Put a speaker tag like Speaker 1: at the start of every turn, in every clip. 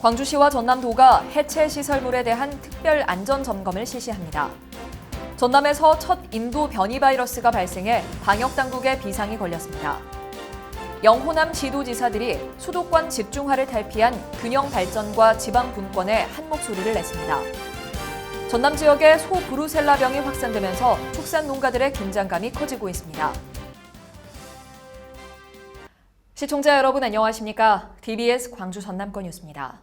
Speaker 1: 광주시와 전남도가 해체 시설물에 대한 특별 안전 점검을 실시합니다. 전남에서 첫 인도 변이 바이러스가 발생해 방역 당국의 비상이 걸렸습니다. 영호남 시도지사들이 수도권 집중화를 탈피한 균형 발전과 지방 분권에 한 목소리를 냈습니다. 전남 지역에 소 브루셀라병이 확산되면서 축산 농가들의 긴장감이 커지고 있습니다. 시청자 여러분 안녕하십니까? TBS 광주 전남권 뉴스입니다.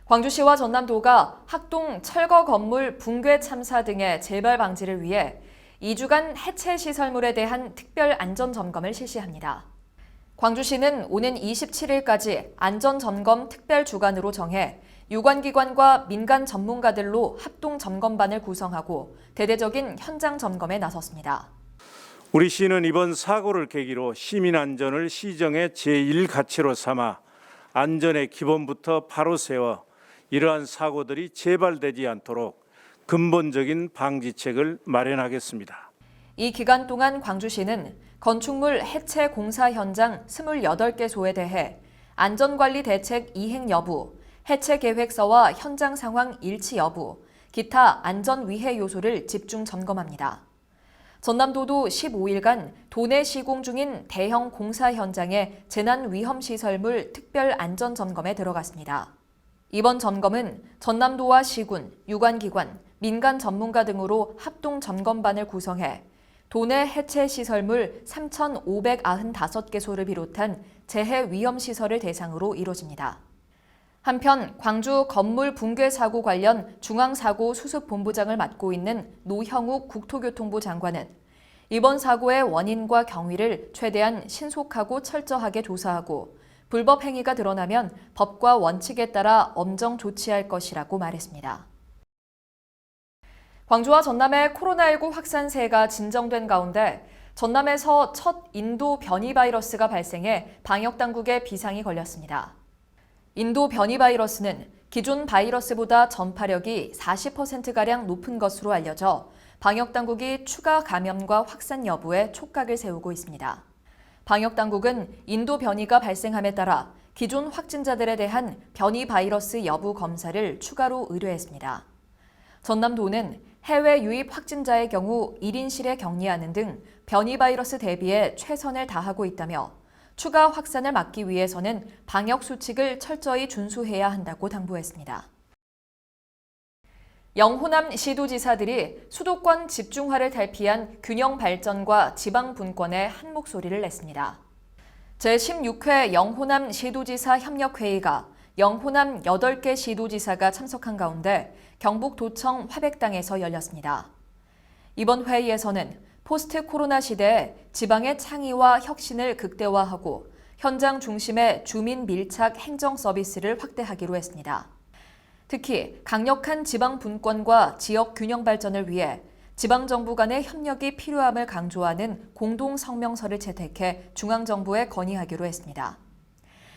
Speaker 1: 광주시와 전남도가 학동 철거 건물 붕괴 참사 등의 재발 방지를 위해 2주간 해체 시설물에 대한 특별 안전 점검을 실시합니다. 광주시는 오는 27일까지 안전 점검 특별 주간으로 정해 유관기관과 민간 전문가들로 합동 점검반을 구성하고 대대적인 현장 점검에 나섰습니다.
Speaker 2: 우리 시는 이번 사고를 계기로 시민 안전을 시정의 제1가치로 삼아 안전의 기본부터 바로 세워 이러한 사고들이 재발되지 않도록 근본적인 방지책을 마련하겠습니다.
Speaker 1: 이 기간 동안 광주시는 건축물 해체 공사 현장 28개소에 대해 안전관리 대책 이행 여부, 해체 계획서와 현장 상황 일치 여부, 기타 안전 위해 요소를 집중 점검합니다. 전남도도 15일간 도내 시공 중인 대형 공사 현장의 재난 위험 시설물 특별 안전 점검에 들어갔습니다. 이번 점검은 전남도와 시군, 유관기관, 민간 전문가 등으로 합동 점검반을 구성해 도내 해체 시설물 3,595개소를 비롯한 재해 위험 시설을 대상으로 이루어집니다. 한편 광주 건물 붕괴 사고 관련 중앙사고 수습본부장을 맡고 있는 노형욱 국토교통부 장관은 이번 사고의 원인과 경위를 최대한 신속하고 철저하게 조사하고 불법 행위가 드러나면 법과 원칙에 따라 엄정 조치할 것이라고 말했습니다. 광주와 전남의 코로나19 확산세가 진정된 가운데 전남에서 첫 인도 변이 바이러스가 발생해 방역당국의 비상이 걸렸습니다. 인도 변이 바이러스는 기존 바이러스보다 전파력이 40%가량 높은 것으로 알려져 방역당국이 추가 감염과 확산 여부에 촉각을 세우고 있습니다. 방역당국은 인도 변이가 발생함에 따라 기존 확진자들에 대한 변이 바이러스 여부 검사를 추가로 의뢰했습니다. 전남도는 해외 유입 확진자의 경우 1인실에 격리하는 등 변이 바이러스 대비에 최선을 다하고 있다며 추가 확산을 막기 위해서는 방역 수칙을 철저히 준수해야 한다고 당부했습니다. 영호남 시도지사들이 수도권 집중화를 탈피한 균형 발전과 지방 분권에 한 목소리를 냈습니다. 제16회 영호남 시도지사 협력회의가 영호남 8개 시도지사가 참석한 가운데 경북도청 화백당에서 열렸습니다. 이번 회의에서는 포스트 코로나 시대에 지방의 창의와 혁신을 극대화하고 현장 중심의 주민 밀착 행정 서비스를 확대하기로 했습니다. 특히 강력한 지방 분권과 지역 균형 발전을 위해 지방정부 간의 협력이 필요함을 강조하는 공동성명서를 채택해 중앙정부에 건의하기로 했습니다.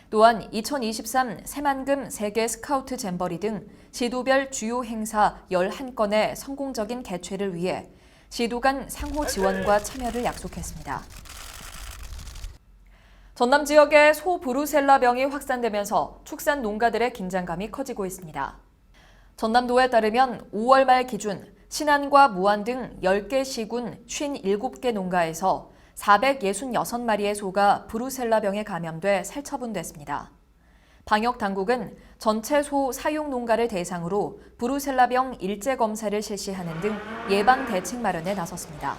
Speaker 1: 또한 2023 새만금 세계 스카우트 잼버리 등 시도별 주요 행사 11건의 성공적인 개최를 위해 시도 간 상호 지원과 참여를 약속했습니다. 전남 지역에 소 브루셀라병이 확산되면서 축산 농가들의 긴장감이 커지고 있습니다. 전남도에 따르면 5월 말 기준 신안과 무안 등 10개 시군 57개 농가에서 466마리의 소가 브루셀라병에 감염돼 살처분됐습니다. 방역당국은 전체 소 사육 농가를 대상으로 브루셀라병 일제 검사를 실시하는 등 예방 대책 마련에 나섰습니다.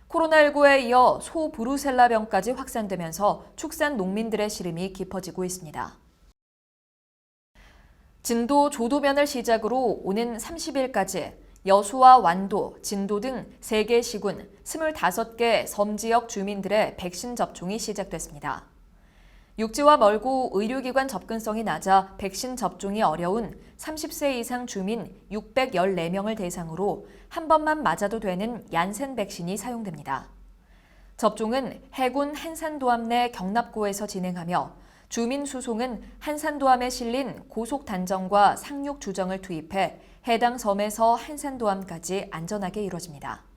Speaker 1: 코로나19에 이어 소 브루셀라병까지 확산되면서 축산 농민들의 시름이 깊어지고 있습니다. 진도 조도면을 시작으로 오는 30일까지 여수와 완도, 진도 등 3개 시군 25개 섬지역 주민들의 백신 접종이 시작됐습니다. 육지와 멀고 의료기관 접근성이 낮아 백신 접종이 어려운 30세 이상 주민 614명을 대상으로 한 번만 맞아도 되는 얀센 백신이 사용됩니다. 접종은 해군 한산도암 내 경납고에서 진행하며 주민 수송은 한산도암에 실린 고속단정과 상륙주정을 투입해 해당 섬에서 한산도암까지 안전하게 이루어집니다.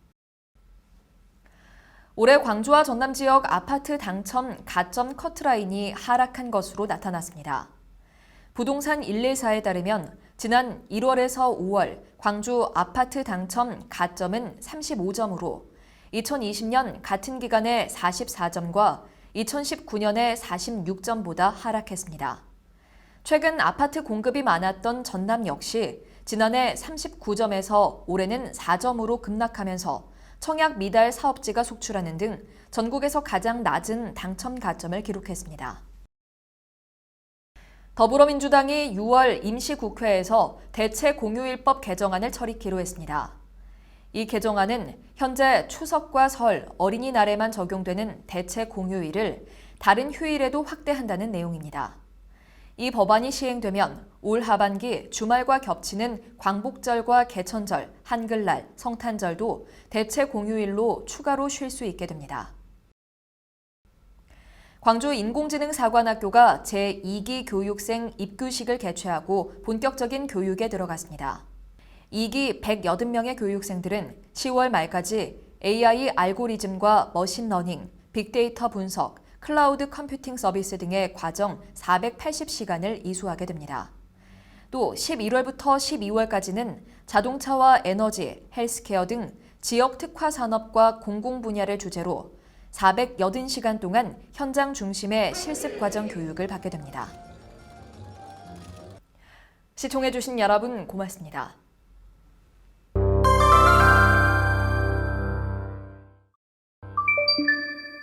Speaker 1: 올해 광주와 전남 지역 아파트 당첨 가점 커트라인이 하락한 것으로 나타났습니다. 부동산 114에 따르면 지난 1월에서 5월 광주 아파트 당첨 가점은 35점으로 2020년 같은 기간의 44점과 2019년의 46점보다 하락했습니다. 최근 아파트 공급이 많았던 전남 역시 지난해 39점에서 올해는 4점으로 급락하면서 청약 미달 사업지가 속출하는 등 전국에서 가장 낮은 당첨 가점을 기록했습니다. 더불어민주당이 6월 임시국회에서 대체공휴일법 개정안을 처리키로 했습니다. 이 개정안은 현재 추석과 설, 어린이날에만 적용되는 대체공휴일을 다른 휴일에도 확대한다는 내용입니다. 이 법안이 시행되면 올 하반기 주말과 겹치는 광복절과 개천절, 한글날, 성탄절도 대체공휴일로 추가로 쉴 수 있게 됩니다. 광주 인공지능사관학교가 제2기 교육생 입교식을 개최하고 본격적인 교육에 들어갔습니다. 2기 180명의 교육생들은 10월 말까지 AI 알고리즘과 머신러닝, 빅데이터 분석, 클라우드 컴퓨팅 서비스 등의 과정 480시간을 이수하게 됩니다. 또 11월부터 12월까지는 자동차와 에너지, 헬스케어 등 지역 특화 산업과 공공 분야를 주제로 480시간 동안 현장 중심의 실습 과정 교육을 받게 됩니다. 시청해주신 여러분 고맙습니다.